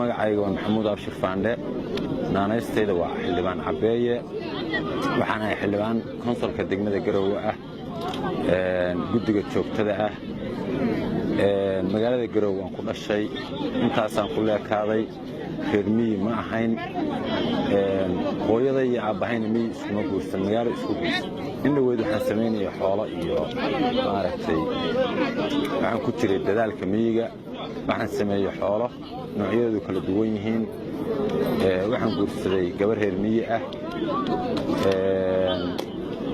magacayga waa Maxamuud Abshir Faande naanaysteeda waa xildhibaan Cabeeye waxaan ahay xildhibaan konsolka degmada Garowe ah guddiga joogtada ah magaalada Garowe waan ku dhashay intaasaan ku leekaaday reer miyi ma ahayn hooyaday iyo aabahayna miyi iskuma guursan magaalo isku guursan in dhaweyd waxaan sameynayay xoolo iyo maaragtay waxaan ku jiray dadaalka miyiga waxaan sameeyay xoolo noocyadoodu kala duwan yihiin waxaan guursaday gabar reer miyi ah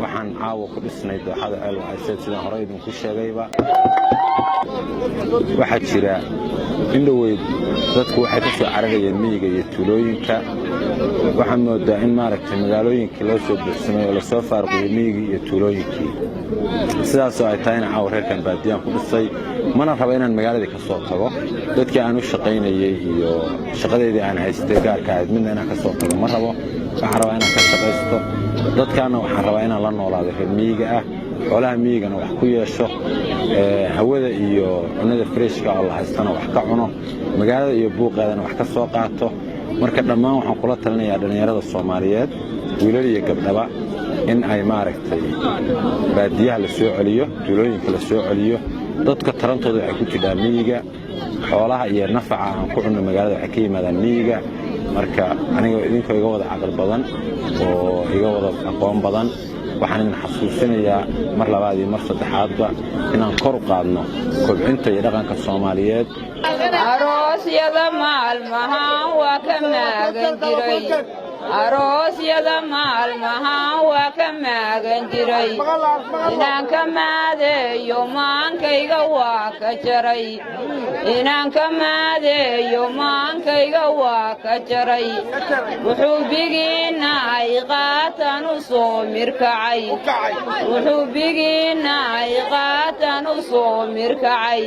waxaan caawa ku dhisnay dooxada Elwaaseed sidaan hore idinku sheegayba waxaa jira in dhaweyd dadku waxay ka soo cararayeen miyiga iyo tuulooyinka waxaan moodaa in maaragtay magaalooyinkii loo soo buuxsamay oo lasoo faaruqiyey miyigii iyo tuulooyinkii sidaasoo ay tahay in caawa reerkan baadiyaan ku dhisay mana raba inaan magaaladii ka soo tago dadkii aan u shaqaynayey iyo shaqadeedii aan haystay gaarka ahayd midna inaan ka soo tago ma rabo waxaan rabaa inaan ka shaqaysto dadkaana waxaan rabaa inaan la noolaado reer miyiga ah xoolaha miyigana wax ku yeesho hawada iyo cunada freshka oo la haystana wax ka cuno magaalada iyo buuqeedana wax ka soo qaato marka dhammaan waxaan kula talinayaa dhalinyarada Soomaaliyeed wiilal iyo gabdhaba in ay maaragtay baadiyaha la soo celiyo tuulooyinka la soo celiyo dadka tarantooda waxay ku jiraan miyiga xoolaha iyo nafaca aan ku cunno magaalada waxay ka yimaadaan miyiga marka aniga idinka iga wada caqli badan oo iga wada aqoon badan waxaan idin xasuusinayaa mar labaad iyo mar saddexaadba inaan kor u qaadno kobcinta iyo dhaqanka Soomaaliyeed aroosyada maalmahan waa ka maagan jiray aroosyada maalmahan waa ka maagan jiray inaan ka maadeeyo maankayga waa ka jaray inaan ka maadeeyo maankayga waa ka jaray wuxuu bigiina ay qaatan u soo mirkacay wuxuu bigiina ay qaatan u soo mirkacay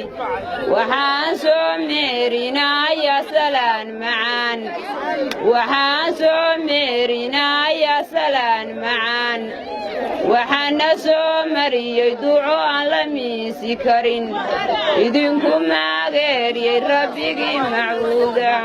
waxaan soo meerinaya salaan macaan waxaan soo meerinaya salaan macaan waxaana soo mariyey duco aan la miisi karin idinku maageeriyey rabbigii macbuuda